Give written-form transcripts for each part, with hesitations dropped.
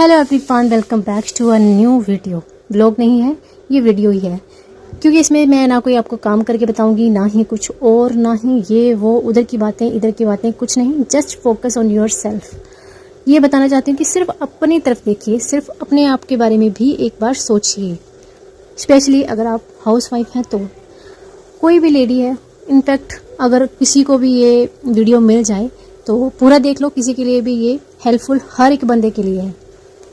Hello everyone, welcome back to a new video. Vlog नहीं है, ये वीडियो ही है, क्योंकि इसमें मैं ना कोई आपको काम करके बताऊंगी, ना ही कुछ और, ना ही ये वो उधर की बातें इधर की बातें, कुछ नहीं। Just focus on your self. ये बताना चाहती हूँ कि सिर्फ अपनी तरफ देखिए, सिर्फ अपने आप के बारे में भी एक बार सोचिए। स्पेशली अगर आप हाउस वाइफ हैं, तो कोई भी लेडी है, इनफैक्ट अगर किसी को भी ये वीडियो मिल जाए तो पूरा देख लो। किसी के लिए भी ये हेल्पफुल हर एक बंदे के लिए है,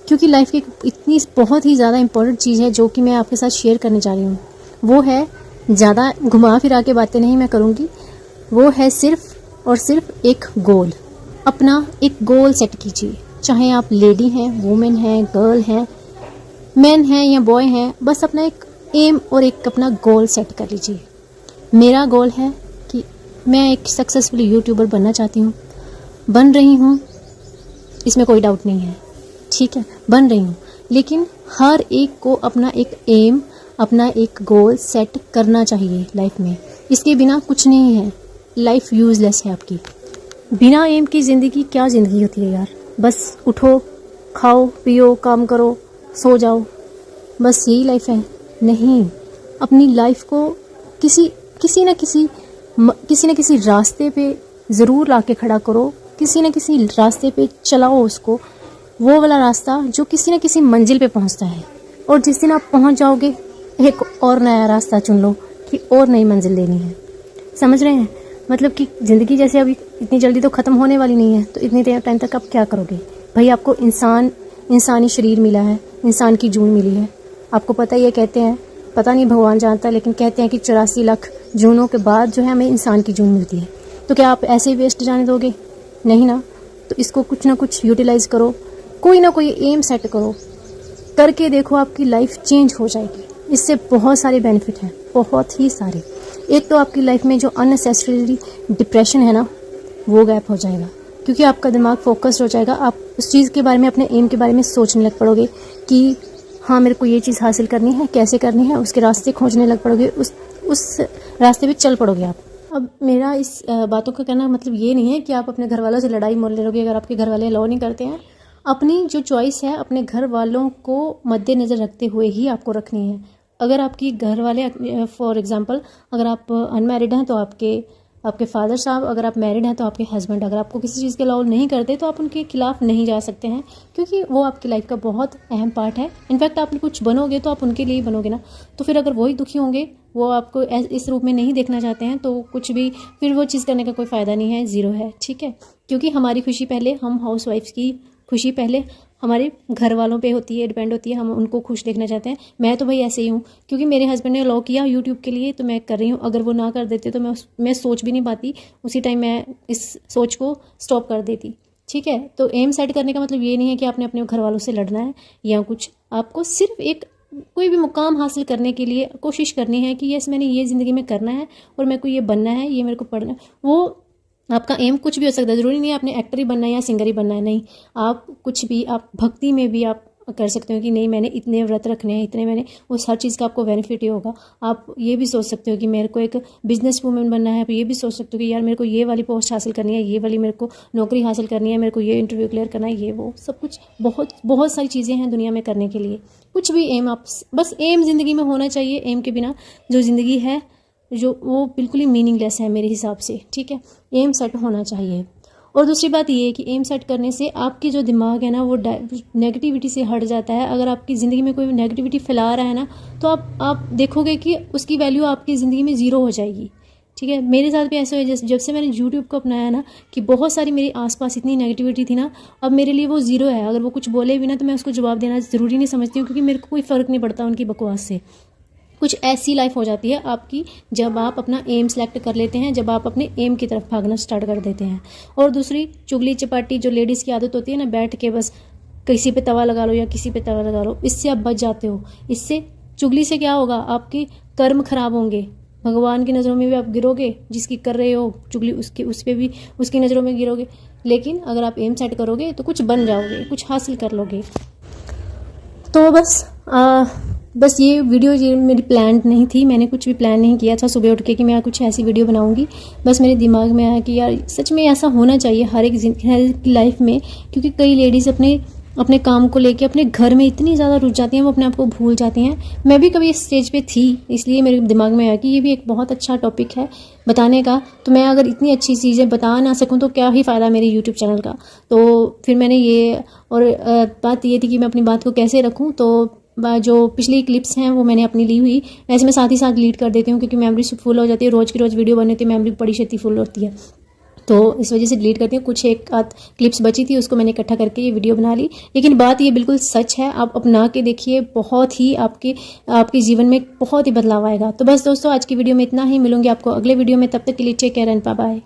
क्योंकि लाइफ की इतनी बहुत ही ज़्यादा इंपॉर्टेंट चीज़ है जो कि मैं आपके साथ शेयर करने जा रही हूँ। वो है, ज़्यादा घुमा फिरा के बातें नहीं मैं करूँगी, वो है सिर्फ और सिर्फ एक गोल। अपना एक गोल सेट कीजिए, चाहे आप लेडी हैं, वुमेन हैं, गर्ल हैं, मैन हैं या बॉय हैं। बस अपना एक एम और एक अपना गोल सेट कर लीजिए। मेरा गोल है कि मैं एक सक्सेसफुल यूट्यूबर बनना चाहती हूँ, बन रही हूँ, इसमें कोई डाउट नहीं है, ठीक है, बन रही हूँ। लेकिन हर एक को अपना एक एम, अपना एक गोल सेट करना चाहिए लाइफ में। इसके बिना कुछ नहीं है, लाइफ यूजलेस है आपकी। बिना एम की ज़िंदगी क्या ज़िंदगी होती है यार। बस उठो, खाओ पियो, काम करो, सो जाओ, बस यही लाइफ है। नहीं, अपनी लाइफ को किसी न किसी रास्ते पे ज़रूर ला के खड़ा करो, किसी न किसी रास्ते पे चलाओ उसको, वो वाला रास्ता जो किसी न किसी मंजिल पे पहुंचता है। और जिस दिन आप पहुंच जाओगे, एक और नया रास्ता चुन लो कि और नई मंजिल लेनी है। समझ रहे हैं? मतलब कि ज़िंदगी जैसे अभी इतनी जल्दी तो ख़त्म होने वाली नहीं है, तो इतनी टाइम तक आप क्या करोगे भाई। आपको इंसानी शरीर मिला है, इंसान की जून मिली है। आपको पता ही है, कहते हैं, पता नहीं भगवान जानता है, लेकिन कहते हैं कि 84 लाख जूनों के बाद जो है हमें इंसान की जून मिलती है। तो क्या आप ऐसे ही वेस्ट जाने दोगे? नहीं ना। तो इसको कुछ ना कुछ यूटिलाइज़ करो, कोई ना कोई एम सेट करो, करके देखो, आपकी लाइफ चेंज हो जाएगी। इससे बहुत सारे बेनिफिट हैं, बहुत ही सारे। एक तो आपकी लाइफ में जो अननेसेसरी डिप्रेशन है ना, वो गैप हो जाएगा, क्योंकि आपका दिमाग फोकस्ड हो जाएगा। आप उस चीज़ के बारे में, अपने एम के बारे में सोचने लग पड़ोगे कि हाँ, मेरे को ये चीज़ हासिल करनी है, कैसे करनी है, उसके रास्ते खोजने लग पड़ोगे, उस रास्ते पे चल पड़ोगे आप। अब मेरा इस बातों का कहना मतलब ये नहीं है कि आप अपने घर वालों से लड़ाई मोल लोगे अगर आपके घर वाले अलाउ नहीं करते हैं। अपनी जो चॉइस है अपने घर वालों को मद्देनज़र रखते हुए ही आपको रखनी है। अगर आपकी घर वाले, फॉर एग्जांपल, अगर आप अनमैरिड हैं तो आपके फादर साहब, अगर आप मैरिड हैं तो आपके हस्बैंड, अगर आपको किसी चीज़ के अलाउ नहीं करते तो आप उनके खिलाफ नहीं जा सकते हैं, क्योंकि वो आपकी लाइफ का बहुत अहम पार्ट है। इनफैक्ट आप कुछ बनोगे तो आप उनके लिए ही बनोगे ना। तो फिर अगर वही दुखी होंगे, वो आपको इस रूप में नहीं देखना चाहते हैं, तो कुछ भी फिर वो चीज़ करने का कोई फ़ायदा नहीं है, ज़ीरो है, ठीक है। क्योंकि हमारी खुशी पहले, हम हाउस वाइफ्स की खुशी पहले हमारे घर वालों पे होती है, डिपेंड होती है। हम उनको खुश देखना चाहते हैं। मैं तो भाई ऐसे ही हूँ, क्योंकि मेरे हस्बैंड ने अलाउ किया यूट्यूब के लिए तो मैं कर रही हूँ। अगर वो ना कर देते तो मैं सोच भी नहीं पाती, उसी टाइम मैं इस सोच को स्टॉप कर देती, ठीक है। तो एम सेट करने का मतलब ये नहीं है कि आपने अपने घर वालों से लड़ना है या कुछ। आपको सिर्फ एक कोई भी मुकाम हासिल करने के लिए कोशिश करनी है कि यस, मैंने ये ज़िंदगी में करना है और मेरे को ये बनना है, ये मेरे को पढ़ना है। वो आपका एम कुछ भी हो सकता है, ज़रूरी नहीं है आपने एक्टर ही बनना है या सिंगर ही बनना है। नहीं, आप कुछ भी, आप भक्ति में भी आप कर सकते हो कि नहीं, मैंने इतने व्रत रखने हैं, इतने मैंने, उस हर चीज़ का आपको बेनिफिट ही होगा। आप ये भी सोच सकते हो कि मेरे को एक बिजनेस वूमेन बनना है। आप ये भी सोच सकते हो कि यार मेरे को ये वाली पोस्ट हासिल करनी है, ये वाली मेरे को नौकरी हासिल करनी है, मेरे को ये इंटरव्यू क्लियर करना है, ये वो सब कुछ, बहुत बहुत सारी चीज़ें हैं दुनिया में करने के लिए। कुछ भी एम, आप बस एम ज़िंदगी में होना चाहिए। एम के बिना जो ज़िंदगी है, जो वो बिल्कुल ही मीनिंगलेस है मेरे हिसाब से, ठीक है। एम सेट होना चाहिए। और दूसरी बात ये है कि एम सेट करने से आपकी जो दिमाग है ना, वो नेगेटिविटी से हट जाता है। अगर आपकी ज़िंदगी में कोई नेगेटिविटी फैला रहा है ना, तो आप देखोगे कि उसकी वैल्यू आपकी ज़िंदगी में ज़ीरो हो जाएगी, ठीक है। मेरे साथ भी ऐसा हुआ, जब से मैंने यूट्यूब को अपनाया ना, कि बहुत सारी मेरे आसपास इतनी नेगेटिविटी थी ना, अब मेरे लिए वो ज़ीरो है। अगर वो कुछ बोले भी ना तो मैं उसको जवाब देना ज़रूरी नहीं समझती हूँ, क्योंकि मेरे को कोई फ़र्क नहीं पड़ता उनकी बकवास से। कुछ ऐसी लाइफ हो जाती है आपकी जब आप अपना एम सेलेक्ट कर लेते हैं, जब आप अपने एम की तरफ भागना स्टार्ट कर देते हैं। और दूसरी चुगली चपाटी जो लेडीज़ की आदत होती है ना, बैठ के बस किसी पे तवा लगा लो या किसी पे तवा लगा लो, इससे आप बच जाते हो। इससे चुगली से क्या होगा, आपके कर्म खराब होंगे, भगवान की नज़रों में भी आप गिरोगे, जिसकी कर रहे हो चुगली उस पर भी उसकी नज़रों में गिरोगे। लेकिन अगर आप एम सेट करोगे तो कुछ बन जाओगे, कुछ हासिल कर लोगे। तो बस ये वीडियो ये मेरी प्लान नहीं थी, मैंने कुछ भी प्लान नहीं किया था सुबह उठ के कि मैं कुछ ऐसी वीडियो बनाऊंगी। बस मेरे दिमाग में आया कि यार सच में ऐसा होना चाहिए हर एक की लाइफ में, क्योंकि कई लेडीज़ अपने अपने काम को लेके अपने घर में इतनी ज़्यादा रुझ जाती हैं, वो अपने आप को भूल जाती हैं। मैं भी कभी इस स्टेज पे थी, इसलिए मेरे दिमाग में आया कि ये भी एक बहुत अच्छा टॉपिक है बताने का। तो मैं अगर इतनी अच्छी चीज़ें बता ना सकूं तो क्या ही फ़ायदा मेरे यूट्यूब चैनल का। तो फिर मैंने ये, और बात ये थी कि मैं अपनी बात को कैसे रखूँ। तो जो पिछली क्लिप्स हैं वो मैंने अपनी ली हुई, वैसे मैं साथ ही साथ डिलीट कर देती हूँ क्योंकि मेमोरी फुल हो जाती है। रोज़ की रोज़ वीडियो बनती है, मेमोरी बड़ी छेती फुल होती है, तो इस वजह से डिलीट करती हूँ। कुछ एक आध क्लिप्स बची थी, उसको मैंने इकट्ठा करके ये वीडियो बना ली। लेकिन बात ये बिल्कुल सच है, आप अपना के देखिए, बहुत ही आपके जीवन में बहुत ही बदलाव आएगा। तो बस दोस्तों, आज की वीडियो में इतना ही। मिलूंगी आपको अगले वीडियो में, तब तक के लिए take care and bye bye.